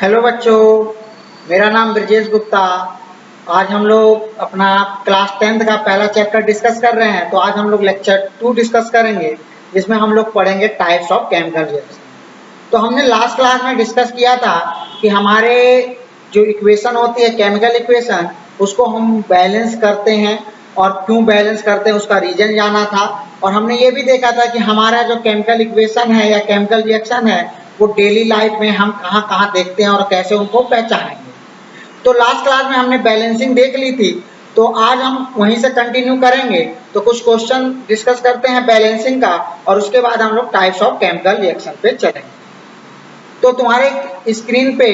Hello बच्चों, मेरा नाम ब्रजेश गुप्ता। आज हम लोग अपना क्लास 10th का पहला चैप्टर डिस्कस कर रहे हैं। तो आज हम लोग लेक्चर 2 डिस्कस करेंगे, जिसमें हम लोग पढ़ेंगे टाइप्स ऑफ केमिकल रिएक्शन। तो हमने लास्ट क्लास में डिस्कस किया था कि हमारे जो इक्वेशन होती है केमिकल इक्वेशन, उसको हम बैलेंस करते हैं और क्यों बैलेंस करते हैं उसका रीजन जाना था। और हमने ये भी देखा था कि हमारा जो केमिकल इक्वेशन है या केमिकल रिएक्शन है वो डेली लाइफ में हम कहाँ कहाँ देखते हैं और कैसे उनको पहचानेंगे। तो लास्ट क्लास में हमने बैलेंसिंग देख ली थी, तो आज हम वहीं से कंटिन्यू करेंगे। तो कुछ क्वेश्चन डिस्कस करते हैं बैलेंसिंग का और उसके बाद हम लोग टाइप्स ऑफ केमिकल रिएक्शन पे चलेंगे। तो तुम्हारे स्क्रीन पे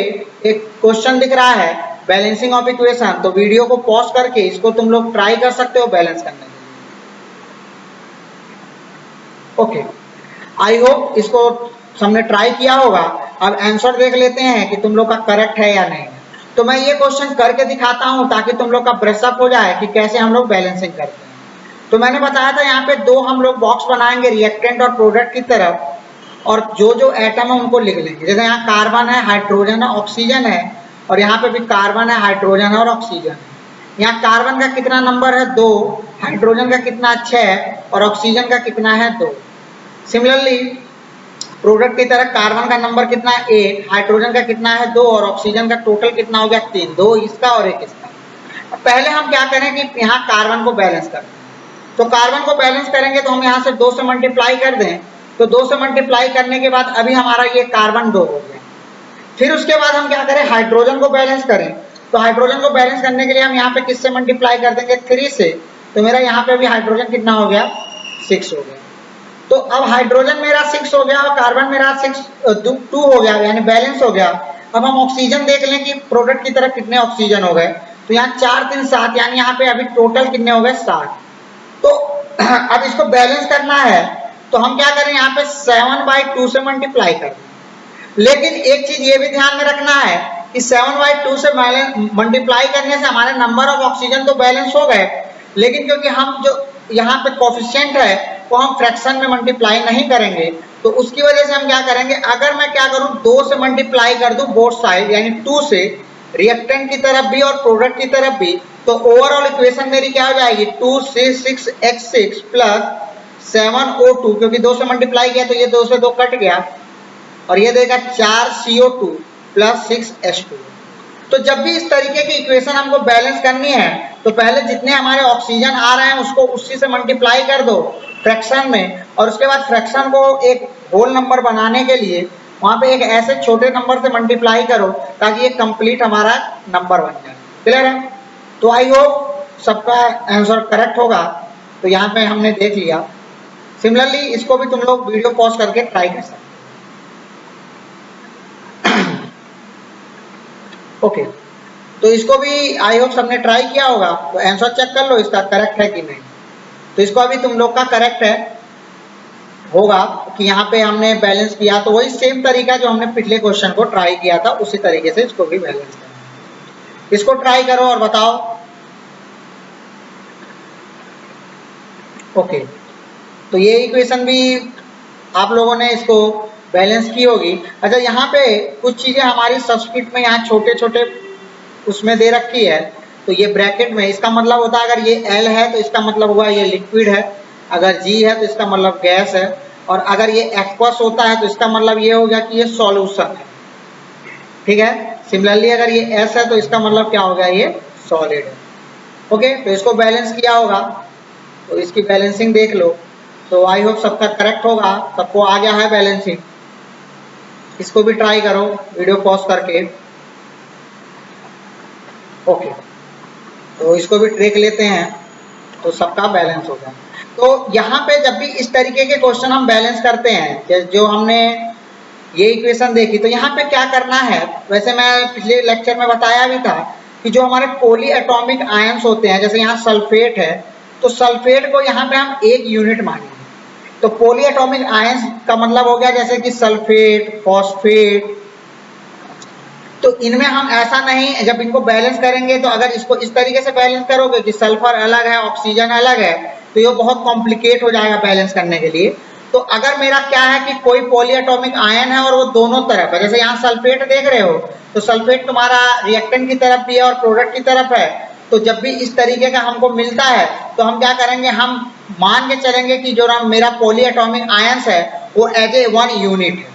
एक क्वेश्चन दिख रहा है बैलेंसिंग ऑफ इक्वेशन। तो वीडियो को पॉज करके इसको तुम लोग ट्राई कर सकते हो बैलेंस करने के लिए। ओके, आई होप इसको हमने ट्राई किया होगा। अब आंसर देख लेते हैं कि तुम लोग का करेक्ट है या नहीं। तो मैं ये क्वेश्चन करके दिखाता हूं ताकि तुम लोग का ब्रशअप हो जाए कि कैसे हम लोग बैलेंसिंग करते हैं। तो मैंने बताया था यहाँ पे दो हम लोग बॉक्स बनाएंगे रिएक्टेंट और प्रोडक्ट की तरफ, और जो जो एटम है उनको लिख लेंगे। जैसे यहाँ कार्बन है, हाइड्रोजन है, ऑक्सीजन है, और यहाँ पे भी कार्बन है, हाइड्रोजन है और ऑक्सीजन है। यहाँ कार्बन का कितना नंबर है 2, हाइड्रोजन का कितना 6 और ऑक्सीजन का कितना है 2। सिमिलरली प्रोडक्ट की तरह कार्बन का नंबर कितना है 1, हाइड्रोजन का कितना है 2 और ऑक्सीजन का टोटल कितना हो गया 3, 2 इसका और 1 इसका। पहले हम क्या करें कि यहाँ कार्बन को बैलेंस करते हैं। तो कार्बन को बैलेंस करेंगे तो हम यहाँ से 2 से मल्टीप्लाई कर दें। तो 2 से मल्टीप्लाई करने के बाद अभी हमारा ये कार्बन 2 हो गया। फिर उसके बाद हम क्या करें, हाइड्रोजन को बैलेंस करें। तो हाइड्रोजन को बैलेंस करने के लिए हम यहाँ पे किससे मल्टीप्लाई कर देंगे 3 से। तो मेरा यहाँ पे भी हाइड्रोजन कितना हो गया 6 हो गया। तो अब हाइड्रोजन मेरा 6 हो गया और कार्बन मेरा 2 हो गया, यानी बैलेंस हो गया। अब हम ऑक्सीजन देख लें कि प्रोडक्ट की तरफ कितने ऑक्सीजन हो गए। तो यहाँ 4 3 7, यानी यहाँ पे अभी टोटल कितने हो गए 7। तो अब इसको बैलेंस करना है तो हम क्या करें, यहाँ पे 7/2 से मल्टीप्लाई कर दें। लेकिन एक चीज ये भी ध्यान में रखना है कि 7/2 से मल्टीप्लाई करने से हमारे नंबर ऑफ ऑक्सीजन तो बैलेंस हो गए, लेकिन क्योंकि हम जो यहाँ पे कोफिशिएंट है वो हम फ्रैक्शन में मल्टीप्लाई नहीं करेंगे, तो उसकी वजह से हम क्या करेंगे, अगर मैं क्या करूं 2 से मल्टीप्लाई कर दूं बोथ साइड, यानी 2 से रिएक्टेंट की तरफ भी और प्रोडक्ट की तरफ भी, तो ओवरऑल इक्वेशन मेरी क्या हो जाएगी 2C6H6 प्लस 7O2, क्योंकि 2 से मल्टीप्लाई किया तो ये 2 से 2 कट गया और ये देगा 4CO2 प्लस 6H2। तो जब भी इस तरीके की इक्वेशन हमको बैलेंस करनी है तो पहले जितने हमारे ऑक्सीजन आ रहे हैं उसको उसी से मल्टीप्लाई कर दो फ्रैक्शन में, और उसके बाद फ्रैक्शन को एक होल नंबर बनाने के लिए वहां पे एक ऐसे छोटे नंबर से मल्टीप्लाई करो ताकि ये कंप्लीट हमारा नंबर बन जाए। क्लियर है? तो आई होप सबका आंसर करेक्ट होगा। तो यहाँ पे हमने देख लिया। सिमिलरली इसको भी तुम लोग वीडियो पॉज करके ट्राई कर सकते। ओके, तो इसको भी आई होप सबने ट्राई किया होगा। तो आंसर चेक कर लो इसका करेक्ट है कि नहीं। तो इसको अभी तुम लोग का करेक्ट है होगा कि यहाँ पे हमने बैलेंस किया, तो वही सेम तरीका जो हमने पिछले क्वेश्चन को ट्राई किया था उसी तरीके से इसको भी बैलेंस करना। इसको ट्राई करो और बताओ। ओके, तो ये इक्वेशन भी आप लोगों ने इसको बैलेंस की होगी। अच्छा, यहाँ पे कुछ चीजें हमारी सब्स्क्रिप्ट में यहाँ छोटे छोटे उसमें दे रखी है। तो ये ब्रैकेट में इसका मतलब होता है अगर ये L है तो इसका मतलब हुआ ये लिक्विड है, अगर G है तो इसका मतलब गैस है, और अगर ये एक्वस होता है तो इसका मतलब ये हो गया कि ये सॉल्यूशन है। ठीक है? सिमिलरली अगर ये S है तो इसका मतलब क्या हो गया, ये सॉलिड है। ओके, तो इसको बैलेंस किया होगा, तो इसकी बैलेंसिंग देख लो। तो आई होप सबका करेक्ट होगा, सबको आ गया है बैलेंसिंग। इसको भी ट्राई करो वीडियो पॉज करके। ओके, तो इसको भी ट्रेक लेते हैं तो सबका बैलेंस हो जाए। तो यहाँ पे जब भी इस तरीके के क्वेश्चन हम बैलेंस करते हैं, जो हमने ये इक्वेशन देखी, तो यहाँ पे क्या करना है, वैसे मैं पिछले लेक्चर में बताया भी था कि जो हमारे पॉली एटॉमिक आयंस होते हैं, जैसे यहाँ सल्फेट है, तो सल्फेट को यहाँ पे हम 1 यूनिट मानेंगे। तो पॉली एटॉमिक आयंस का मतलब हो गया जैसे कि सल्फेट, फॉस्फेट। तो इनमें हम ऐसा नहीं, जब इनको बैलेंस करेंगे तो अगर इसको इस तरीके से बैलेंस करोगे कि सल्फर अलग है ऑक्सीजन अलग है, तो ये बहुत कॉम्प्लिकेट हो जाएगा बैलेंस करने के लिए। तो अगर मेरा क्या है कि कोई पॉलीएटॉमिक आयन है और वो दोनों तरफ है, जैसे यहाँ सल्फेट देख रहे हो, तो सल्फेट तुम्हारा रिएक्टेंट की तरफ भी है और प्रोडक्ट की तरफ है। तो जब भी इस तरीके का हमको मिलता है तो हम क्या करेंगे, हम मान के चलेंगे कि जो मेरा पॉलीएटॉमिक आयंस है वो एज ए 1 यूनिट है,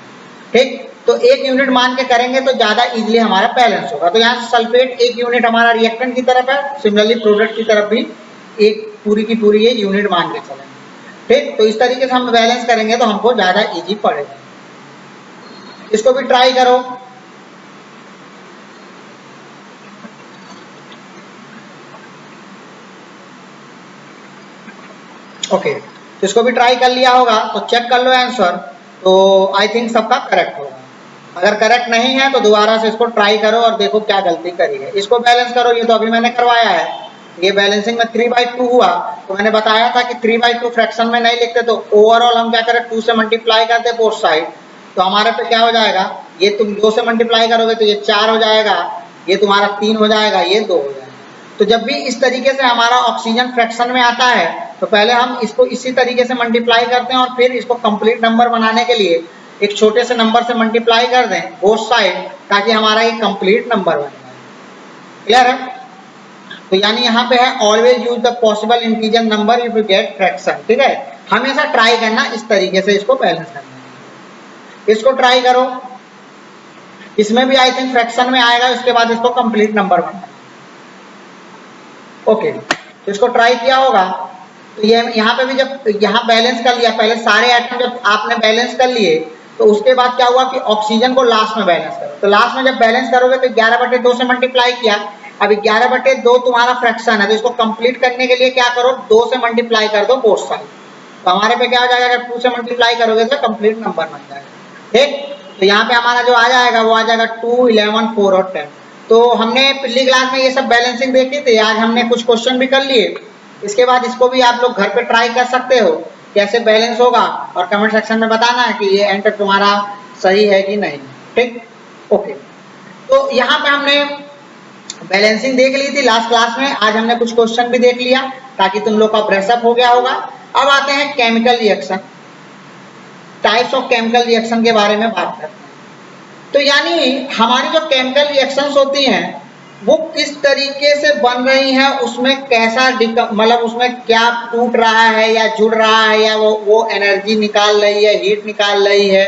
ठीक। तो 1 यूनिट मान के करेंगे तो ज्यादा इजीली हमारा बैलेंस होगा। तो यहाँ सल्फेट 1 यूनिट हमारा रिएक्टेंट की तरफ है, सिमिलरली प्रोडक्ट की तरफ भी एक पूरी की पूरी ये यूनिट मान के चलेंगे, ठीक। तो इस तरीके से हम बैलेंस करेंगे तो हमको ज्यादा इजी पड़ेगा। इसको भी ट्राई करो। ओके, तो इसको भी ट्राई कर लिया होगा, तो चेक कर लो आंसर। तो आई थिंक सबका करेक्ट होगा। अगर करेक्ट नहीं है तो दोबारा से इसको ट्राई करो और देखो क्या गलती करी है। इसको बैलेंस करो, ये तो अभी मैंने करवाया है। ये बैलेंसिंग में 3/2 हुआ, तो मैंने बताया था कि 3/2 फ्रैक्शन में नहीं लिखते, तो ओवरऑल हम क्या करें, 2 से मल्टीप्लाई करते बोथ साइड। तो हमारे पे क्या हो जाएगा, ये तुम 2 से मल्टीप्लाई करोगे तो ये 4 हो जाएगा, ये तुम्हारा 3 हो जाएगा, ये 2 हो जाएगा। तो जब भी इस तरीके से हमारा ऑक्सीजन फ्रैक्शन में आता है तो पहले हम इसको इसी तरीके से मल्टीप्लाई करते हैं और फिर इसको कंप्लीट नंबर बनाने के लिए एक छोटे से नंबर से मल्टीप्लाई कर दें बोथ साइड, ताकि हमारा ये कंप्लीट नंबर बन जाए। क्लियर है? तो यानी यहाँ पे है always use the possible integer number if you get fraction, ठीक है। हमेशा ट्राई करना इस तरीके से इसको बैलेंस करना। इसको ट्राई करो, इसमें भी आई थिंक फ्रैक्शन में आएगा, उसके बाद इसको कंप्लीट नंबर बनना। ओके, तो इसको ट्राई किया होगा। तो ये यहाँ पे भी जब यहाँ बैलेंस कर लिया, पहले सारे एटम जब आपने बैलेंस कर लिए तो उसके बाद क्या हुआ कि ऑक्सीजन को लास्ट में बैलेंस करो। तो लास्ट में जब बैलेंस करोगे तो 11/2 से मल्टीप्लाई किया। अब 11/2 तुम्हारा फ्रैक्शन है, तो इसको कंप्लीट करने के लिए क्या करो, 2 से मल्टीप्लाई कर दो बोथ साइड। तो हमारे पे क्या हो जाएगा, अगर 2 से मल्टीप्लाई करोगे तो कंप्लीट नंबर बन जाएगा, ठीक। तो यहाँ पे हमारा जो आ जाएगा वो आ जाएगा 2, 11, 4 और 10। तो हमने पिछली क्लास में ये सब बैलेंसिंग देखी थी, आज हमने कुछ क्वेश्चन भी कर लिए। इसके बाद इसको भी आप लोग घर पे ट्राई कर सकते हो कैसे बैलेंस होगा, और कमेंट सेक्शन में बताना है कि ये एंटर तुम्हारा सही है कि नहीं, ठीक। ओके, तो यहाँ पे हमने बैलेंसिंग देख ली थी लास्ट क्लास में। आज हमने कुछ क्वेश्चन भी देख लिया ताकि तुम लोग का ब्रशअप हो गया होगा। अब आते हैं chemical reaction, types of chemical reaction के बारे में बात करते हैं। तो यानी हमारी जो केमिकल रिएक्शंस होती हैं वो किस तरीके से बन रही हैं, उसमें कैसा मतलब उसमें क्या टूट रहा है या जुड़ रहा है, या वो एनर्जी निकाल रही है, हीट निकाल रही है,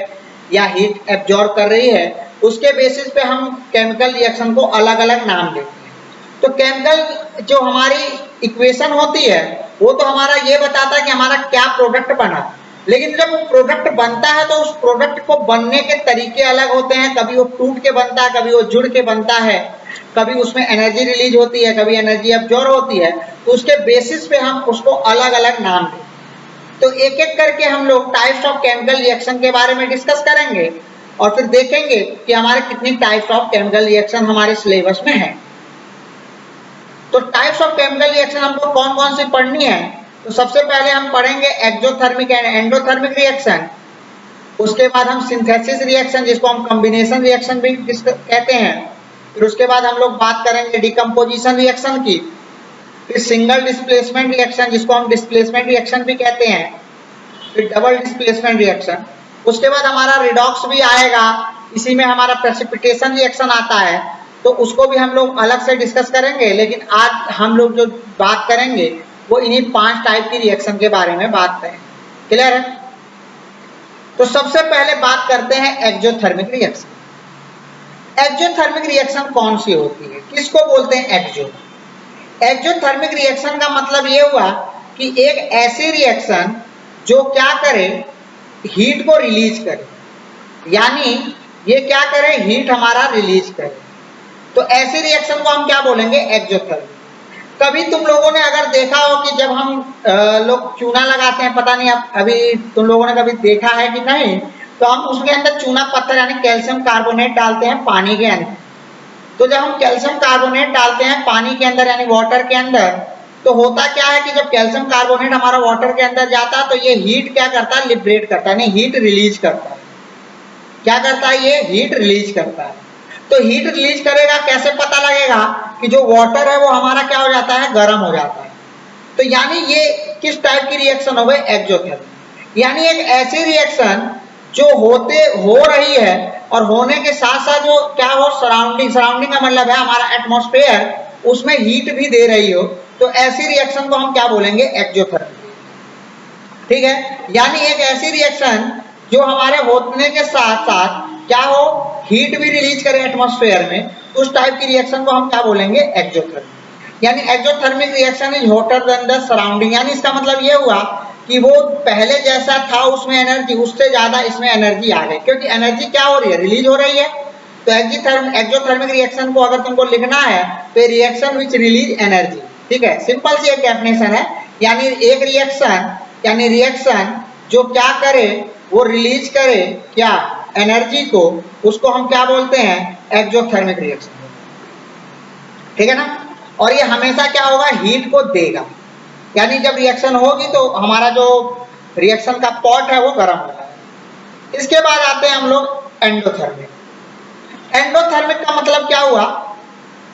या हीट एब्जॉर्ब कर रही है, उसके बेसिस पे हम केमिकल रिएक्शन को अलग अलग नाम देते हैं। तो केमिकल जो हमारी इक्वेशन होती है वो तो हमारा ये बताता है कि हमारा क्या प्रोडक्ट बना, लेकिन जब प्रोडक्ट बनता है तो उस प्रोडक्ट को बनने के तरीके अलग होते हैं। कभी वो टूट के बनता है, कभी वो जुड़ के बनता है, कभी उसमें एनर्जी रिलीज होती है, कभी एनर्जी एब्जॉर्ब होती है। तो उसके बेसिस पे हम उसको अलग अलग नाम देते हैं। तो एक एक करके हम लोग टाइप्स ऑफ केमिकल रिएक्शन के बारे में डिस्कस करेंगे और फिर देखेंगे कि हमारे कितनी टाइप्स ऑफ केमिकल रिएक्शन हमारे सिलेबस में है। तो टाइप्स ऑफ केमिकल रिएक्शन हमको कौन कौन सी पढ़नी है, तो सबसे पहले हम पढ़ेंगे एक्सोथर्मिक एंड एंडोथर्मिक रिएक्शन। उसके बाद हम सिंथेसिस रिएक्शन, जिसको हम कॉम्बिनेशन रिएक्शन भी कहते हैं। फिर उसके बाद हम लोग बात करेंगे डिकम्पोजिशन रिएक्शन की। फिर सिंगल डिस्प्लेसमेंट रिएक्शन, जिसको हम डिस्प्लेसमेंट रिएक्शन भी कहते हैं। फिर डबल डिस्प्लेसमेंट रिएक्शन। उसके बाद हमारा रिडॉक्स भी आएगा, इसी में हमारा प्रेसिपिटेशन रिएक्शन आता है, तो उसको भी हम लोग अलग से डिस्कस करेंगे। लेकिन आज हम लोग जो बात करेंगे वो इन्हीं 5 टाइप की रिएक्शन के बारे में बात करेंगे। क्लियर है? तो सबसे पहले बात करते हैं एक्सोथर्मिक रिएक्शन। एक्सोथर्मिक रिएक्शन कौन सी होती है, किसको बोलते हैं एक्सो? एक्सोथर्मिक रिएक्शन का मतलब ये हुआ कि एक ऐसी रिएक्शन जो क्या करे, हीट को रिलीज करे, यानी ये क्या करे, हीट हमारा रिलीज करे। तो ऐसी रिएक्शन को हम क्या बोलेंगे, एक्सोथर्मिक। कभी तुम लोगों ने अगर देखा हो कि जब हम लोग चूना लगाते हैं, पता नहीं अभी तुम लोगों ने कभी देखा है कि नहीं, तो हम उसके अंदर चूना पत्थर यानी कैल्शियम कार्बोनेट डालते हैं पानी के अंदर। तो जब हम कैल्शियम कार्बोनेट डालते हैं पानी के अंदर यानी वाटर के अंदर, तो होता क्या है कि जब कैल्शियम कार्बोनेट हमारा वाटर के अंदर जाता है तो ये हीट क्या करता है, लिबरेट करता है, यानी हीट रिलीज करता है। क्या करता है, ये हीट रिलीज करता है। तो हीट रिलीज करेगा, कैसे पता लगेगा कि जो वाटर है वो हमारा क्या हो जाता है, गर्म हो जाता है। तो यानी ये किस टाइप की रिएक्शन हो गई, एक्सोथर्मिक। यानी एक ऐसी रिएक्शन जो हो रही है और होने के साथ साथ वो क्या हो, सराउंडिंग का मतलब है हमारा एटमॉस्फेयर, उसमें हीट भी दे रही हो, तो ऐसी रिएक्शन को हम क्या बोलेंगे, एक्सोथर्मिक। ठीक है, यानी एक ऐसी रिएक्शन जो हमारे होने के साथ साथ क्या हो, हीट भी रिलीज करे एटमॉस्फेयर में, उस टाइप की रिएक्शन को हम क्या बोलेंगे, एक्सोथर्मिक। यानी exothermic reaction is hotter then the surrounding, यानी इसका मतलब ये हुआ कि वो पहले जैसा था उसमें एनर्जी, उससे ज्यादा इसमें एनर्जी आ गई, क्योंकि एनर्जी क्या हो रही है, रिलीज हो रही है। तो एक्सोथर्मिक रिएक्शन को अगर तुमको लिखना है तो रिएक्शन विच रिलीज एनर्जी। ठीक है, सिंपल सी एक डेफिनेशन है, यानी एक रिएक्शन, यानी रिएक्शन जो क्या करे, वो रिलीज करे क्या, एनर्जी को, उसको हम क्या बोलते हैं, एक्सोथर्मिक रिएक्शन। ठीक है ना, और ये हमेशा क्या होगा, हीट को देगा, यानी जब रिएक्शन होगी तो हमारा जो रिएक्शन का पॉट है वो गर्म होगा। इसके बाद आते हैं हम लोग एंडोथर्मिक। एंडोथर्मिक का मतलब क्या हुआ,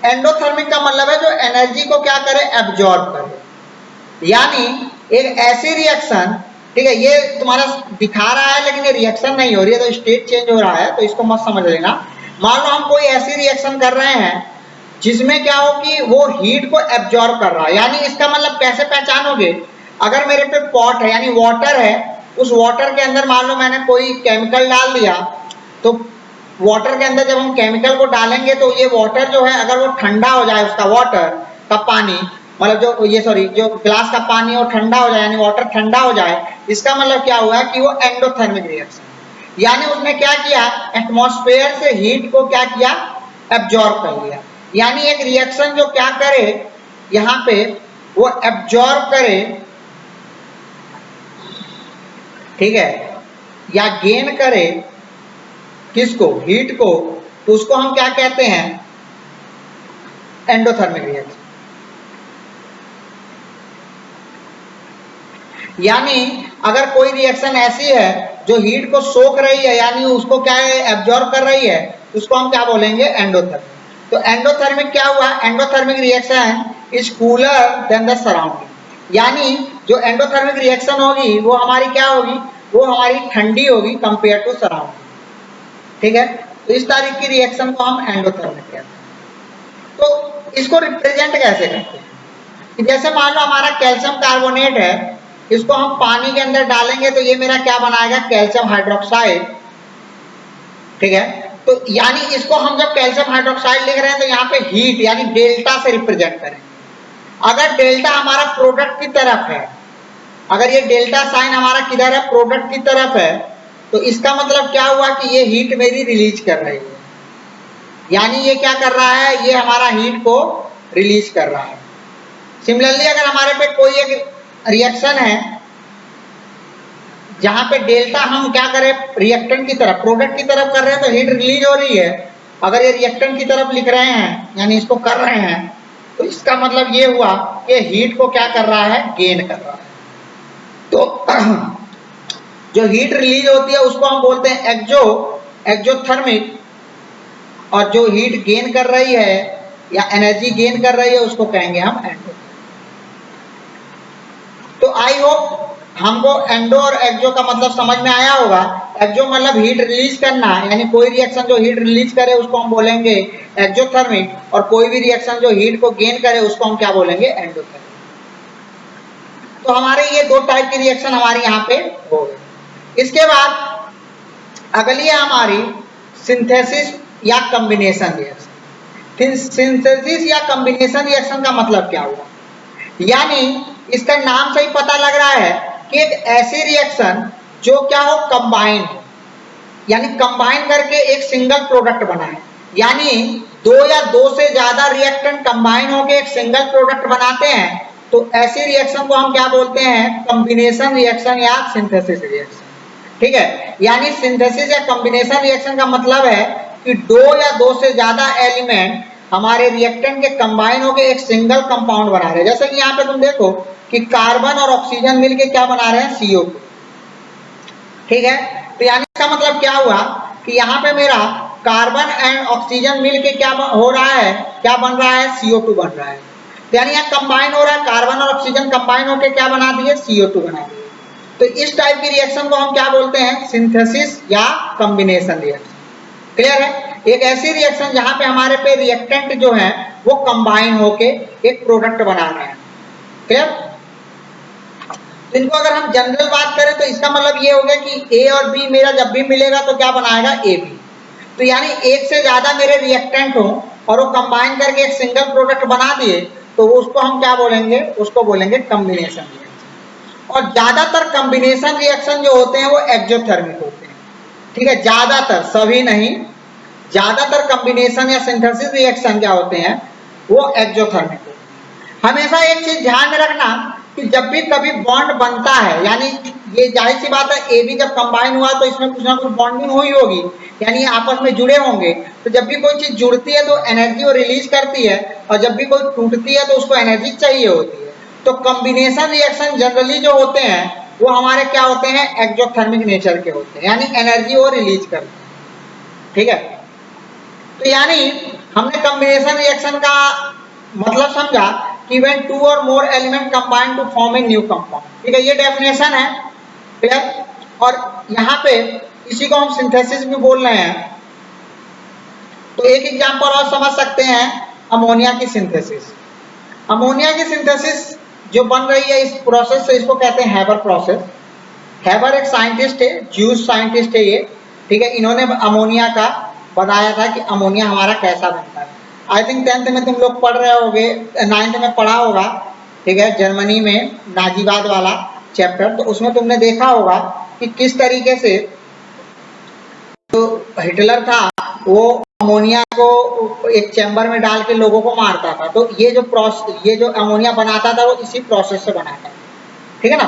एंडोथर्मिक का मतलब है जो एनर्जी को क्या करे, एब्जॉर्ब करे। यानी एक ऐसी रिएक्शन, ठीक है, ये तुम्हारा दिखा रहा है लेकिन ये रिएक्शन नहीं हो रही है, तो स्टेट चेंज हो रहा है, तो इसको मत समझ लेना। मान लो हम कोई ऐसी रिएक्शन कर रहे हैं जिसमें क्या हो कि वो हीट को एब्जॉर्ब कर रहा है, यानी इसका मतलब कैसे पहचानोगे, अगर मेरे पे पॉट है यानी वाटर है, उस वाटर के अंदर मान लो मैंने कोई केमिकल डाल दिया, तो वाटर के अंदर जब हम केमिकल को डालेंगे तो ये वाटर जो है अगर वो ठंडा हो जाए, उसका वाटर का पानी, मतलब जो ये सॉरी जो ग्लास का पानी वो ठंडा हो जाए, यानी वाटर ठंडा हो जाए, इसका मतलब क्या हुआ कि वो एंडोथर्मिक रिएक्शन, यानी उसने क्या किया, एटमॉस्फेयर से हीट को क्या किया, एब्जॉर्ब कर लिया। यानी एक रिएक्शन जो क्या करे यहां पे, वो एब्जॉर्ब करे, ठीक है, या गेन करे किसको, हीट को, तो उसको हम क्या कहते हैं, एंडोथर्मिक रिएक्शन। यानी अगर कोई रिएक्शन ऐसी है जो हीट को सोख रही है, यानी उसको क्या है, एब्जॉर्ब कर रही है, उसको हम क्या बोलेंगे, एंडोथर्मिक। तो एंडोथर्मिक क्या हुआ, endothermic reaction is cooler than the surrounding, यानी जो एंडोथर्मिक रिएक्शन होगी वो हमारी क्या होगी, वो हमारी ठंडी होगी कंपेयर टू सराउंडिंग। ठीक है, तो इस तारीख की रिएक्शन को हम एंडोथर्मिक कहते हैं। तो इसको रिप्रेजेंट कैसे करते हैं, जैसे मान लो हमारा कैल्शियम कार्बोनेट है, इसको हम पानी के अंदर डालेंगे तो ये मेरा क्या बनाएगा, कैल्शियम हाइड्रोक्साइड। ठीक है, तो यानी इसको हम जब कैल्शियम हाइड्रोक्साइड लिख रहे हैं तो यहाँ पे हीट यानी डेल्टा से रिप्रेजेंट करें। अगर डेल्टा हमारा प्रोडक्ट की तरफ है, अगर ये डेल्टा साइन हमारा किधर है, प्रोडक्ट की तरफ है, तो इसका मतलब क्या हुआ कि ये हीट मेरी रिलीज कर रही है, यानी ये क्या कर रहा है, ये हमारा हीट को रिलीज कर रहा है। सिमिलरली अगर हमारे पे कोई एक रिएक्शन है जहां पे डेल्टा हम क्या करें, रिएक्टेंट की तरफ, प्रोडक्ट की तरफ कर रहे हैं तो हीट रिलीज हो रही है, अगर ये रिएक्टेंट की तरफ लिख रहे हैं यानी इसको कर रहे हैं, तो इसका मतलब ये हुआ कि हीट को क्या कर रहा है, गेन कर रहा है। तो जो हीट रिलीज होती है उसको हम बोलते हैं एक्सोथर्मिक, और जो हीट गेन कर रही है या एनर्जी गेन कर रही है उसको कहेंगे हम एंडोथर्मिक। तो आई होप हमको एंडो और एक्सो का मतलब समझ में आया होगा। एक्सो मतलब हीट रिलीज करना, यानी कोई रिएक्शन जो हीट रिलीज करे उसको हम बोलेंगे एक्सोथर्मिक, और कोई भी रिएक्शन जो हीट को गेन करे उसको हम क्या बोलेंगे, एंडोथर्मिक। तो हमारे ये दो टाइप की रिएक्शन हमारी यहाँ पे हो गई। इसके बाद अगली है हमारी सिंथेसिस या कॉम्बिनेशन रिएक्शन। सिंथेसिस या कॉम्बिनेशन रिएक्शन का मतलब क्या हुआ, यानी इसका नाम से ही पता लग रहा है कि एक ऐसी रिएक्शन जो क्या हो, कंबाइन हो, यानी कंबाइन करके एक सिंगल प्रोडक्ट बनाए, यानी दो या दो से ज्यादा रिएक्टेंट कंबाइन होकर एक सिंगल प्रोडक्ट बनाते हैं, तो ऐसी रिएक्शन को हम क्या बोलते हैं, कॉम्बिनेशन रिएक्शन या सिंथेसिस रिएक्शन। ठीक है, यानी सिंथेसिस या कॉम्बिनेशन रिएक्शन का मतलब है कि दो या दो से ज्यादा एलिमेंट हमारे रिएक्टेंट के कंबाइन होकर एक सिंगल कंपाउंड बना रहे हैं। जैसे कि यहाँ पे तुम देखो कि कार्बन और ऑक्सीजन मिलके क्या बना रहे हैं, CO2। ठीक है, तो यानी इसका मतलब क्या हुआ कि यहाँ पे मेरा कार्बन एंड ऑक्सीजन मिलके क्या हो रहा है, क्या बन रहा है, CO2 बन रहा है। तो यानी यहाँ कंबाइन हो रहा है, कार्बन और ऑक्सीजन कंबाइन होकर क्या बना दिए, CO2 बना दिए। तो इस टाइप की रिएक्शन को हम क्या बोलते हैं, सिंथेसिस या कॉम्बिनेशन रिएक्शन। क्लियर है? एक ऐसी रिएक्शन जहां पे हमारे पे रिएक्टेंट जो है वो कंबाइन होके एक प्रोडक्ट बना रहे हैं। क्लियर? तो इनको अगर हम जनरल बात करें तो इसका मतलब ये हो गया कि ए और बी मेरा जब भी मिलेगा तो क्या बनाएगा, ए बी। तो यानी एक से ज्यादा मेरे रिएक्टेंट हो और वो कंबाइन करके एक सिंगल प्रोडक्ट बना दिए तो उसको हम क्या बोलेंगे, उसको बोलेंगे कॉम्बिनेशन रिएक्शन। और ज्यादातर कॉम्बिनेशन रिएक्शन जो होते हैं वो एक्सोथर्मिक होते हैं। ठीक है, ज्यादातर, सभी नहीं, ज्यादातर कॉम्बिनेशन या सिंथेसिस रिएक्शन क्या होते हैं, वो एक्सोथर्मिक होते हैं। हमेशा एक चीज ध्यान में रखना कि जब भी कभी बॉन्ड बनता है, यानी ये जाहिर सी बात है, ए बी जब कंबाइन हुआ तो इसमें कुछ ना कुछ बॉन्डिंग हुई होगी, यानी आपस में जुड़े होंगे। तो जब भी कोई चीज जुड़ती है तो एनर्जी वो रिलीज करती है, और जब भी कोई टूटती है तो उसको एनर्जी चाहिए होती है। तो कॉम्बिनेशन रिएक्शन जनरली जो होते हैं वो हमारे क्या होते हैं, एक्सोथर्मिक नेचर के होते हैं, यानी एनर्जी वो रिलीज करते हैं। ठीक है, तो यानी हमने कॉम्बिनेशन रिएक्शन का मतलब समझा कि व्हेन टू और more element combine to form a new compound. ठीक है, ये डेफिनेशन है। क्लियर? और यहाँ पे इसी को हम सिंथेसिस भी बोल रहे हैं। तो एक एग्जांपल और समझ सकते हैं, अमोनिया की सिंथेसिस। अमोनिया की सिंथेसिस जो बन रही है इस प्रोसेस से, इसको कहते हैं हैबर प्रोसेस। हैबर एक साइंटिस्ट है, ज्यूस साइंटिस्ट है ये। ठीक है, इन्होंने अमोनिया का बताया था कि अमोनिया हमारा कैसा बनता है। आई थिंक 10th में तुम लोग पढ़ रहे होगे, 9th में पढ़ा होगा। ठीक है, जर्मनी में नाजीवाद वाला चैप्टर, तो उसमें तुमने देखा होगा कि किस तरीके से जो हिटलर था वो अमोनिया को एक चैम्बर में डाल के लोगों को मारता था। तो ये जो अमोनिया बनाता था वो इसी प्रोसेस से बनाता था। ठीक है ना?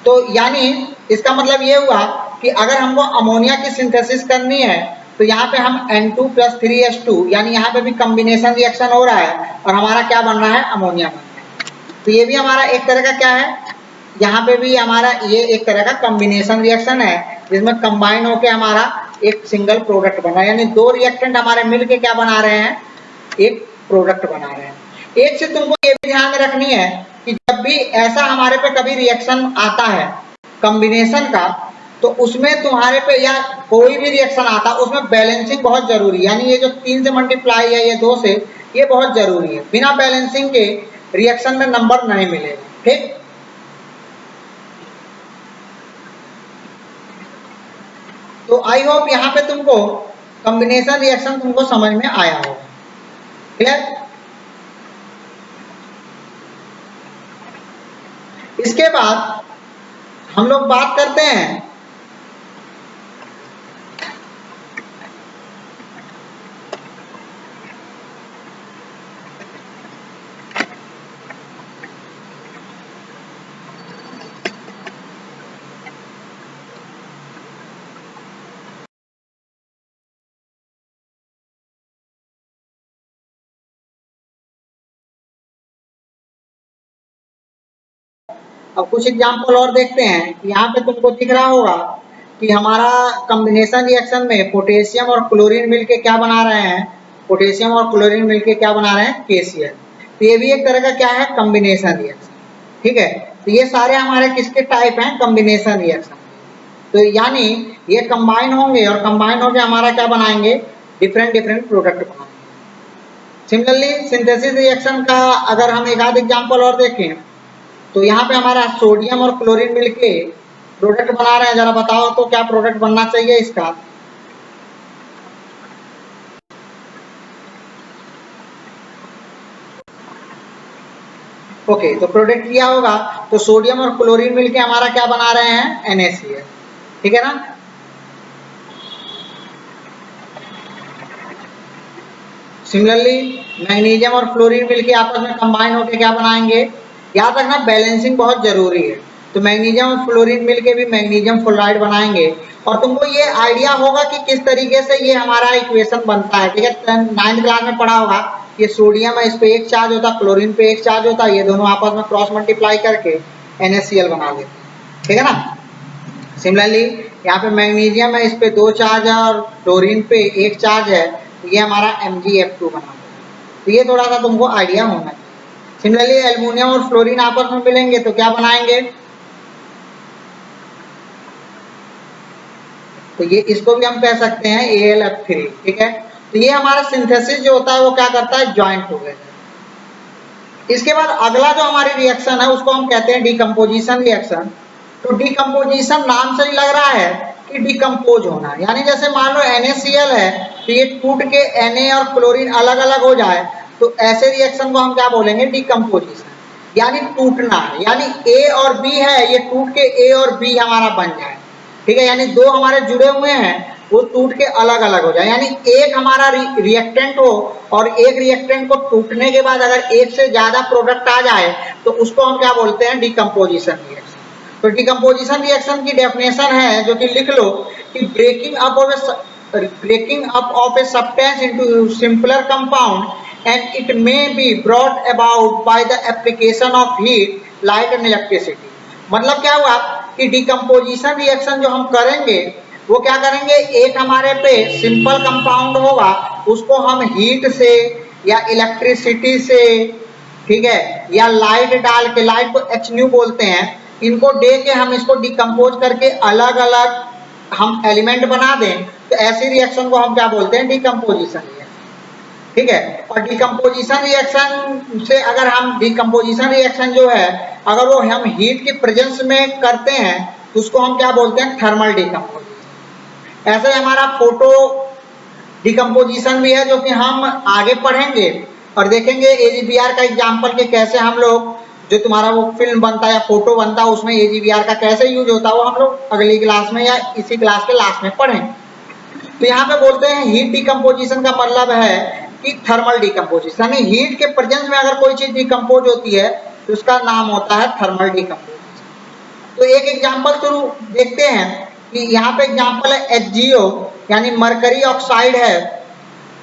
तो यानी इसका मतलब ये हुआ कि अगर हमको अमोनिया की सिंथेसिस करनी है तो यहाँ पे हम N2 + 3H2, यानी यहाँ पे भी कॉम्बिनेशन रिएक्शन हो रहा है और हमारा क्या बन रहा है, अमोनिया बन रहा है। तो ये भी हमारा एक तरह का क्या है, यहाँ पे भी हमारा ये एक तरह का कॉम्बिनेशन रिएक्शन है जिसमें कंबाइन होके हमारा एक सिंगल प्रोडक्ट बना है, यानी दो रिएक्टेंट हमारे मिलके क्या बना रहे हैं, एक प्रोडक्ट बना रहे हैं। एक से तुमको ये भी ध्यान में रखनी है कि जब भी ऐसा हमारे पे कभी रिएक्शन आता है कॉम्बिनेशन का, तो उसमें तुम्हारे पे या कोई भी रिएक्शन आता है उसमें बैलेंसिंग बहुत जरूरी है। यानी ये जो 3 से मल्टीप्लाई है, ये 2 से, ये बहुत जरूरी है। बिना बैलेंसिंग के रिएक्शन में नंबर नहीं मिलेगा। ठीक, तो आई होप यहाँ पे तुमको कॉम्बिनेशन रिएक्शन तुमको समझ में आया होगा। क्लियर? इसके बाद हम लोग बात करते हैं अब कुछ एग्जाम्पल और देखते हैं। यहाँ पे तुमको दिख रहा होगा कि हमारा कॉम्बिनेशन रिएक्शन में पोटेशियम और क्लोरीन मिलके क्या बना रहे हैं, पोटेशियम और क्लोरीन मिलके क्या बना रहे हैं, KCl। तो ये भी एक तरह का क्या है, कॉम्बिनेशन रिएक्शन। ठीक है, तो ये सारे हमारे किसके टाइप हैं, कॉम्बिनेशन रिएक्शन। तो यानी ये कंबाइन होंगे और कंबाइन होके हमारा क्या बनाएंगे, डिफरेंट डिफरेंट प्रोडक्ट बनाएंगे। सिमिलरली सिंथेसिस रिएक्शन का अगर हम एक आध एग्जाम्पल और देखें तो यहाँ पे हमारा सोडियम और क्लोरीन मिलके प्रोडक्ट बना रहे हैं। जरा बताओ तो क्या प्रोडक्ट बनना चाहिए इसका। ओके, तो प्रोडक्ट किया होगा तो सोडियम और क्लोरीन मिलके हमारा क्या बना रहे हैं, NaCl। ठीक है ना? सिमिलरली मैग्नीशियम और फ्लोरीन मिलके आपस में कंबाइन होकर क्या बनाएंगे, याद रखना बैलेंसिंग बहुत जरूरी है। तो मैग्नीशियम और फ्लोरीन मिलके भी मैग्नीशियम फ्लोराइड बनाएंगे। और तुमको ये आइडिया होगा कि किस तरीके से ये हमारा इक्वेशन बनता है। ठीक है, 9th क्लास में पढ़ा होगा, ये सोडियम है, इस पे एक चार्ज होता है, क्लोरीन पे एक चार्ज होता है, ये दोनों आपस में क्रॉस मल्टीप्लाई करके NaCl बना लेते हैं। ठीक है ना? सिमिलरली यहाँ पे मैग्नीशियम है, इस पे 2 चार्ज है और क्लोरीन पे एक चार्ज है, ये हमारा MgF2 बना है। तो ये थोड़ा सा तुमको आइडिया होना चाहिए। सिमिलरली एल्युमिनियम और फ्लोरीन आपस में मिलेंगे तो क्या बनाएंगे, तो ये इसको भी हम कह सकते हैं AlF3, ठीक है। तो ये हमारा सिंथेसिस जो होता है वो क्या करता है, ज्वाइंट टुगेदर। इसके बाद अगला जो हमारी रिएक्शन है उसको हम कहते हैं डिकम्पोजिशन रिएक्शन। तो डिकम्पोजिशन नाम से ही लग रहा है कि डिकम्पोज होना, यानी जैसे मान लो NaCl है तो ये टूट के Na और क्लोरीन अलग अलग हो जाए, तो ऐसे रिएक्शन को हम क्या बोलेंगे, डिकम्पोजिशन, यानी टूटना। यानी A और B है, ये टूट के A और B हमारा बन जाए, ठीक है। यानी दो हमारे जुड़े हुए हैं वो टूट के अलग अलग हो जाए, यानी एक हमारा रिएक्टेंट हो और एक रिएक्टेंट को टूटने के बाद अगर एक से ज्यादा प्रोडक्ट आ जाए तो उसको हम क्या बोलते हैं, डिकम्पोजिशन रिएक्शन। तो डिकम्पोजिशन रिएक्शन की डेफिनेशन है जो कि लिख लो कि breaking up of a substance into simpler compound and it may be brought about by the application of heat, light and electricity. मतलब क्या हुआ कि डिकम्पोजिशन रिएक्शन जो हम करेंगे वो क्या करेंगे, एक हमारे पे सिंपल कंपाउंड होगा उसको हम हीट से या इलेक्ट्रिसिटी से, ठीक है, या लाइट डाल के, लाइट को Hnu बोलते हैं, इनको दे के हम इसको डिकम्पोज करके अलग अलग हम एलिमेंट बना दें, तो ऐसी रिएक्शन को हम क्या बोलते हैं, डिकम्पोजिशन रिएक्शन, ठीक है। और डिकम्पोजिशन रिएक्शन से अगर हम डिकम्पोजिशन रिएक्शन जो है अगर वो हम हीट के प्रेजेंस में करते हैं तो उसको हम क्या बोलते हैं, थर्मल डिकम्पोजिशन। ऐसे हमारा फोटो डिकम्पोजिशन भी है जो कि हम आगे पढ़ेंगे और देखेंगे AGVR का एग्जाम्पल के कैसे हम लोग जो तुम्हारा वो फिल्म बनता है या फोटो बनता है उसमें AGVR का कैसे यूज होता है वो हम लोग अगली क्लास में या इसी क्लास के लास्ट में पढ़ेंगे। तो यहाँ पे बोलते हैं हीट डिकम्पोजिशन का मतलब है कि थर्मल डिकम्पोजिशन, यानी हीट के प्रेजेंस में अगर कोई चीज डिकम्पोज होती है तो उसका नाम होता है थर्मल डिकम्पोजिशन। तो एक एग्जाम्पल थ्रू देखते हैं कि यहाँ पे एग्जाम्पल है HgO, यानी मरकरी ऑक्साइड है,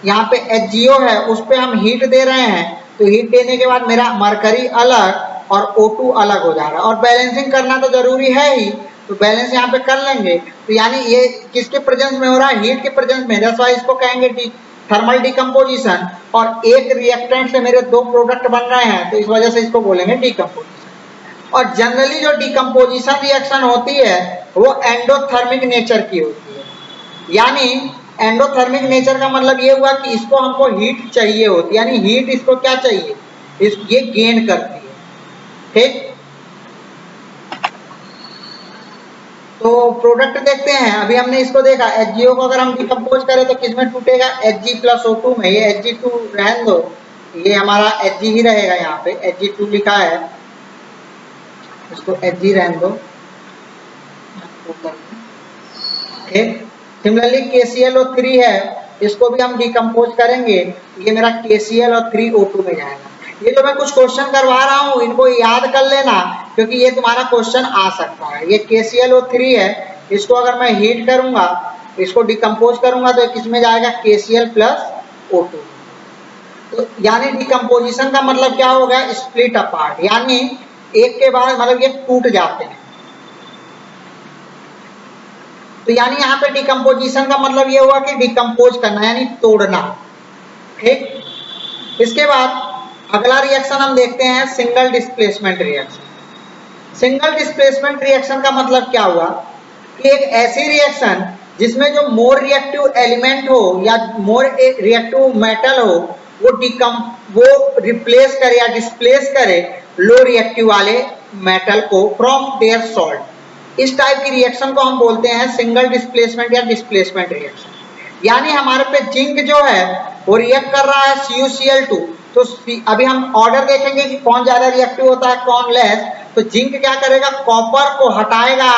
यहाँ पे HgO है, उस पर हम हीट दे रहे हैं, तो हीट देने के बाद मेरा मरकरी अलग और O2 अलग हो जा रहा है, और बैलेंसिंग करना तो जरूरी है ही, तो बैलेंस यहाँ पे कर लेंगे। तो यानी ये किसके प्रेजेंस में हो रहा है, हीट के प्रेजेंस में, दैट्स व्हाई इसको कहेंगे थर्मल डिकम्पोजिशन। और एक रिएक्टेंट से मेरे दो प्रोडक्ट बन रहे हैं तो इस वजह से इसको बोलेंगे डिकम्पोजिशन। और जनरली जो डिकम्पोजिशन रिएक्शन होती है वो एंडोथर्मिक नेचर की होती है, यानी एंडोथर्मिक नेचर का मतलब ये हुआ कि इसको हमको हीट चाहिए होती है, यानी हीट इसको क्या चाहिए, ये गेन करती है, ठीक। तो प्रोडक्ट देखते हैं, अभी हमने इसको देखा HgO को अगर हम डिकम्पोज करें तो किसमें टूटेगा, Hg+O2 में। ये Hg2 रहने दो, ये हमारा Hg ही रहेगा, यहाँ पे Hg2 लिखा है, इसको Hg रहने दो, ठीक। सिमिलरली KClO3 है, इसको भी हम डिकम्पोज करेंगे, ये मेरा KCl और 3O2 में जाएगा। ये जो मैं कुछ क्वेश्चन करवा रहा हूँ इनको याद कर लेना क्योंकि ये तुम्हारा क्वेश्चन आ सकता है। ये KClO3 है, इसको अगर मैं हीट करूंगा, इसको डिकम्पोज करूंगा तो किस में जाएगा, KCl+O2। तो यानी डिकम्पोजिशन का मतलब क्या हो गया, स्प्लिट अपार्ट, यानी एक के बाद मतलब ये टूट जाते हैं। तो यानी यहाँ पे डिकम्पोजिशन का मतलब ये हुआ कि डिकम्पोज करना यानी तोड़ना, ठीक। इसके बाद अगला रिएक्शन हम देखते हैं single displacement reaction. Single displacement reaction का मतलब क्या हुआ कि एक ऐसी रिएक्शन जिसमें जो मोर रिएक्टिव एलिमेंट हो या मोर रिएक्टिव मेटल हो वो रिप्लेस करे या डिस्प्लेस करे लो रिएक्टिव वाले मेटल को फ्रॉम देयर सॉल्ट। इस टाइप की रिएक्शन को हम बोलते हैं सिंगल डिस्प्लेसमेंट या डिस्प्लेसमेंट रिएक्शन। यानी हमारे पे जिंक जो है वो रिएक्ट कर रहा है CuCl2, तो अभी हम ऑर्डर देखेंगे कि कौन ज्यादा रिएक्टिव होता है कौन लेस। तो जिंक क्या करेगा, कॉपर को हटाएगा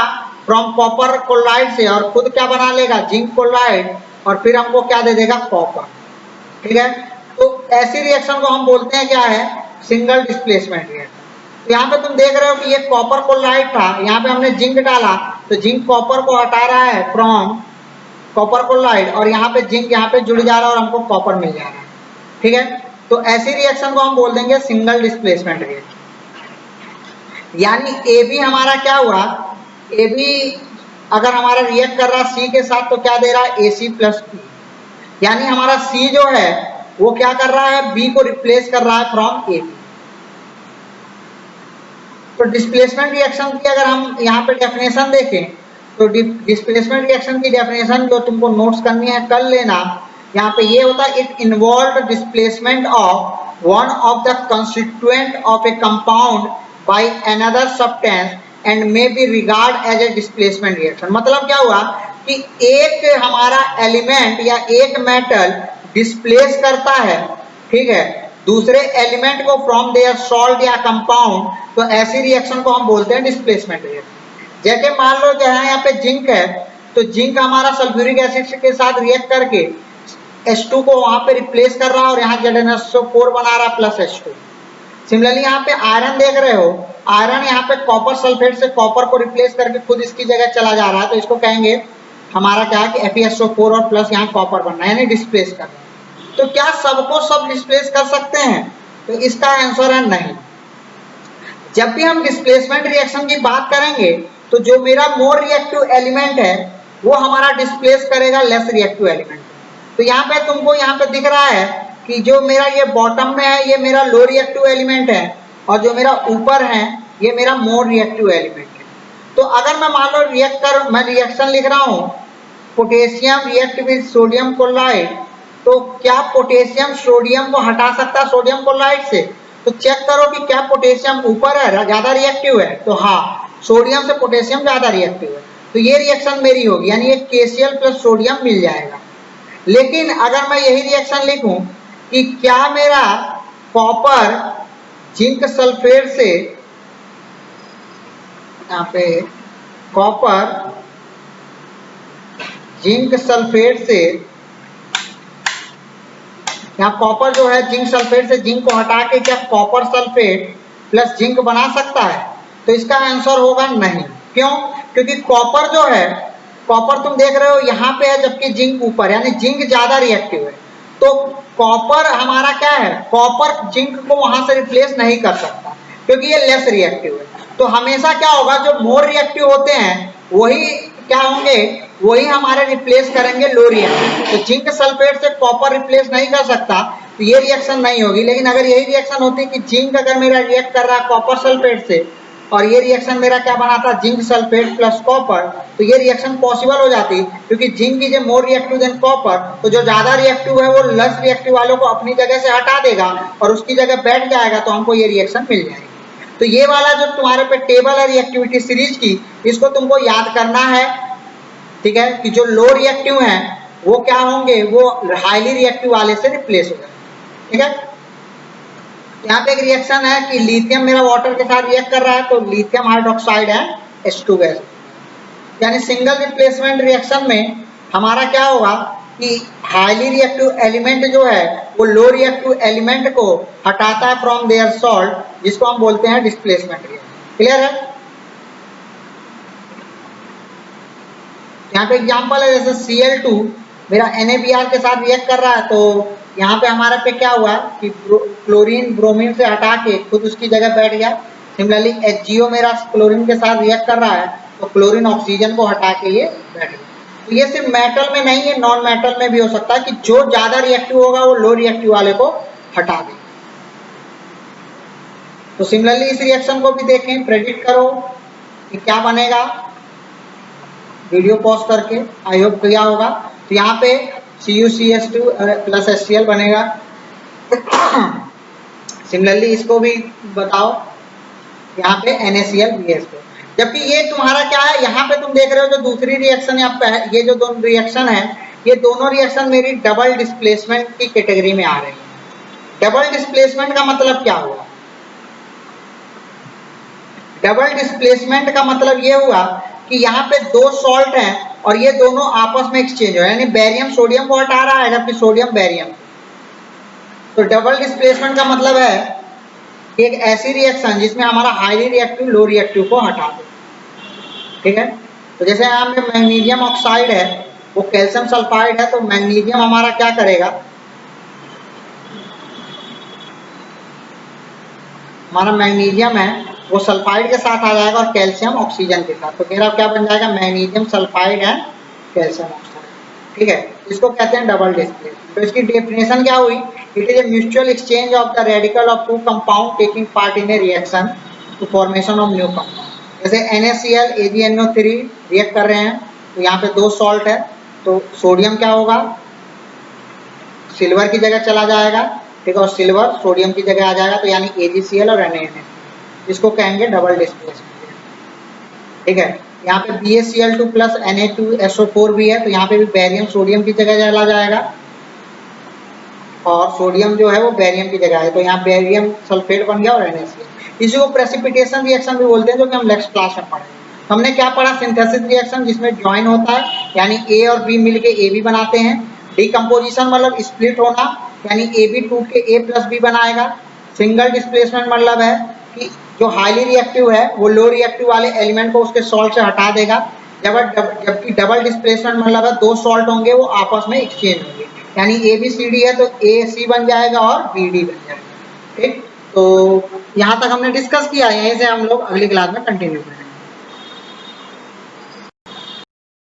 फ्रॉम कॉपर क्लोराइड से और खुद क्या बना लेगा, जिंक क्लोराइड, और फिर हमको क्या दे देगा, कॉपर, ठीक है। तो ऐसी रिएक्शन को हम बोलते हैं क्या है, सिंगल डिस्प्लेसमेंट रिएक्शन। तो यहाँ पे तुम देख रहे हो कि ये कॉपर क्लोराइड था, यहाँ पे हमने जिंक डाला तो जिंक कॉपर को हटा रहा है फ्रॉम कॉपर क्लोराइड और यहाँ पे जिंक यहाँ पे जुड़ जा रहा है और हमको कॉपर मिल जा रहा है, ठीक है। तो ऐसी रिएक्शन को हम बोल देंगे सिंगल डिस्प्लेसमेंट रिएक्शन। यानी ए बी हमारा क्या हुआ, ए बी अगर हमारा रिएक्ट कर रहा है सी के साथ तो क्या दे रहा है, AC+B, यानी हमारा सी जो है वो क्या कर रहा है, बी को रिप्लेस कर रहा है फ्रॉम ए बी। तो डिस्प्लेसमेंट रिएक्शन की अगर हम यहाँ पे डेफिनेशन देखें तो डिस्प्लेसमेंट रिएक्शन की डेफिनेशन जो तुमको नोट्स करनी है कर लेना। यहाँ पे ये होता है it involve displacement of one of the constituent of a compound by another substance and may be regard as a displacement reaction. मतलब क्या हुआ कि एक हमारा एलिमेंट या एक मेटल डिस्प्लेस करता है, ठीक है, दूसरे एलिमेंट को फ्रॉम देयर सॉल्ट या कंपाउंड, तो ऐसी रिएक्शन को हम बोलते हैं डिस्प्लेसमेंट रिएक्शन। जैसे मान लो जो है यहाँ पे जिंक है, तो जिंक हमारा सल्फ्यूरिक एसिड के साथ रिएक्ट करके H2 को वहां पे रिप्लेस कर रहा है और यहाँ ZnSO4 बना रहा प्लस H2। सिमिलरली यहाँ पे आयरन देख रहे हो, आयरन यहाँ पे कॉपर सल्फेट से कॉपर को रिप्लेस करके खुद इसकी जगह चला जा रहा है, तो इसको कहेंगे हमारा क्या है कि FeSO4 और प्लस यहाँ कॉपर बनना है, यानी डिस्प्लेस कर रहे हैं। तो क्या सबको सब डिस्प्लेस कर सकते हैं? तो इसका आंसर है नहीं। जब भी हम डिस्प्लेसमेंट रिएक्शन की बात करेंगे तो जो मेरा मोर रिएक्टिव एलिमेंट है वो हमारा डिस्प्लेस करेगा लेस रिएक्टिव एलिमेंट। तो यहाँ पे तुमको यहाँ पे दिख रहा है कि जो मेरा ये बॉटम में है ये मेरा लो रिएक्टिव एलिमेंट है और जो मेरा ऊपर है ये मेरा मोर रिएक्टिव एलिमेंट है। तो अगर मैं मान लो मैं रिएक्शन लिख रहा हूँ potassium react with sodium chloride, तो क्या पोटेशियम सोडियम को हटा सकता है सोडियम क्लोराइड से? तो चेक करो कि क्या पोटेशियम ऊपर है, ज्यादा रिएक्टिव है, तो हाँ सोडियम से पोटेशियम ज्यादा रिएक्टिव है, तो ये रिएक्शन मेरी होगी, यानी ये KCl प्लस सोडियम मिल जाएगा। लेकिन अगर मैं यही रिएक्शन लिखूं कि क्या मेरा कॉपर जिंक सल्फेट से, यहाँ पे कॉपर जिंक सल्फेट से, यहाँ कॉपर जो है जिंक सल्फेट से जिंक को हटा के क्या कॉपर सल्फेट प्लस जिंक बना सकता है? तो इसका आंसर होगा नहीं। क्यों? क्योंकि कॉपर जो है, कॉपर तुम देख रहे हो यहाँ पे है जबकि जिंक ऊपर, यानी जिंक ज्यादा रिएक्टिव है। तो कॉपर हमारा क्या है, कॉपर जिंक को वहां से रिप्लेस नहीं कर सकता क्योंकि ये लेस रिएक्टिव है। तो हमेशा क्या होगा, जो मोर रिएक्टिव होते हैं वही क्या होंगे, वही हमारे रिप्लेस करेंगे लो रिएक्टिव। तो जिंक सल्फेट से कॉपर रिप्लेस नहीं कर सकता, तो ये रिएक्शन नहीं होगी। लेकिन अगर यही रिएक्शन होती कि जिंक अगर मेरा रिएक्ट कर रहा है कॉपर सल्फेट से और ये रिएक्शन मेरा क्या बना था जिंक सल्फेट प्लस कॉपर, तो ये रिएक्शन पॉसिबल हो जाती क्योंकि zinc is more reactive than copper. तो जो ज्यादा रिएक्टिव है वो लेस रिएक्टिव वालों को अपनी जगह से हटा देगा और उसकी जगह बैठ जाएगा, तो हमको ये रिएक्शन मिल जाएगी। तो ये वाला जो तुम्हारे पे टेबल है रिएक्टिविटी सीरीज की, इसको तुमको याद करना है, ठीक है, कि जो लो रिएक्टिव हैं वो क्या होंगे, वो हाईली रिएक्टिव वाले से रिप्लेस हो जाएंगे, ठीक है। यहाँ पे एक रिएक्शन है कि लिथियम मेरा वाटर के साथ रिएक्ट कर रहा है, तो लिथियम हाइड्रोक्साइड है H2 गैस, यानी सिंगल रिप्लेसमेंट रिएक्शन में हमारा क्या होगा कि हाईली रिएक्टिव एलिमेंट जो है वो लो रिएक्टिव एलिमेंट को हटाता है फ्रॉम देयर सॉल्ट, जिसको हम बोलते हैं डिस्प्लेसमेंट रिएक्शन। क्लियर है? यहाँ पे एग्जांपल है जैसे Cl2 मेरा NaBr के साथ रिएक्ट कर रहा है, तो यहाँ पे हमारे पे क्या हुआ कि क्लोरीन ब्रोमीन से हटा के खुद उसकी जगह बैठ गया। सिमिलरली HgO मेरा क्लोरीन के साथ रिएक्ट कर रहा है, तो क्लोरीन ऑक्सीजन को हटा के ये बैठ गया। तो ये सिर्फ मेटल में नहीं है, नॉन मेटल में भी हो सकता है कि जो ज्यादा रिएक्टिव होगा वो लो रिएक्टिव वाले को हटा दे। तो सिमिलरली इस रिएक्शन को भी देखें, प्रेडिक्ट करो कि क्या बनेगा, वीडियो पॉज करके, आई होप किया होगा। तो यहाँ पे CuCH2 प्लस HCl बनेगा। सिमिलरली इसको भी बताओ, यहाँ पे NaCl BH2। जबकि ये तुम्हारा क्या है, यहाँ पे तुम देख रहे हो जो दूसरी रिएक्शन ये जो दोनों रिएक्शन है, ये दोनों रिएक्शन मेरी डबल डिस्प्लेसमेंट की कैटेगरी में आ रही है। डबल डिस्प्लेसमेंट का मतलब क्या हुआ? डबल डिस्प्लेसमेंट का मतलब ये हुआ कि यहाँ पे दो सॉल्ट हैं और ये दोनों आपस में एक्सचेंज हो, यानी बेरियम सोडियम को हटा रहा है जबकि सोडियम बेरियम। तो डबल डिस्प्लेसमेंट का मतलब है कि एक ऐसी रिएक्शन जिसमें हमारा हाईली रिएक्टिव लो रिएक्टिव को हटा दे, ठीक है। तो जैसे यहाँ पे मैग्नीशियम ऑक्साइड है, वो कैल्शियम सल्फाइड है, तो मैग्नीशियम हमारा क्या करेगा, हमारा मैग्नीशियम है वो सल्फाइड के साथ आ जाएगा और कैल्शियम ऑक्सीजन के साथ, तो मेरा क्या बन जाएगा, मैग्नीशियम सल्फाइड है कैल्शियम ऑक्साइड, ठीक है। इसको कहते हैं डबल डिस्प्लेसमेंट। तो इसकी डेफिनेशन क्या हुई, it is a mutual exchange of the radical of two compound taking part in a reaction to formation of new compound. जैसे NaCl AgNO3 रिएक्ट कर रहे हैं तो यहाँ पे 2 सॉल्ट है, तो सोडियम क्या होगा, सिल्वर की जगह चला जाएगा, ठीक है, और सिल्वर सोडियम की जगह आ जाएगा, तो यानी AgCl और NaNH, इसको कहेंगे डबल डिस्प्लेसमेंट, ठीक है। यहाँ पे BaCl2 प्लस Na2SO4 भी है, तो यहाँ पे भी बैरियम सोडियम की जगह चला जाएगा और सोडियम जो है वो बैरियम की जगह है, तो यहाँ बैरियम सल्फेट बन गया और NaCl। इसी को प्रेसिपिटेशन रिएक्शन भी बोलते हैं, जो कि हम नेक्स्ट क्लास में पढ़ेंगे। हमने क्या पढ़ा, सिंथेसिस रिएक्शन जिसमें ज्वाइन होता है, यानी A और B मिलके AB बनाते हैं। डिकम्पोजिशन मतलब स्प्लिट होना, यानी AB टूट के A प्लस B बनाएगा। सिंगल डिस्प्लेसमेंट मतलब है कि जो हाईली रिएक्टिव है वो लो रिएक्टिव वाले एलिमेंट को उसके सॉल्ट से हटा देगा, जबकि डबल डिस्प्लेसमेंट मतलब है 2 सॉल्ट होंगे वो आपस में एक्सचेंज होंगे, यानी ABCD है तो AC बन जाएगा और BD बन जाएगा, ठीक। तो यहाँ तक हमने डिस्कस किया, यहीं से हम लोग अगली क्लास में कंटिन्यू करेंगे।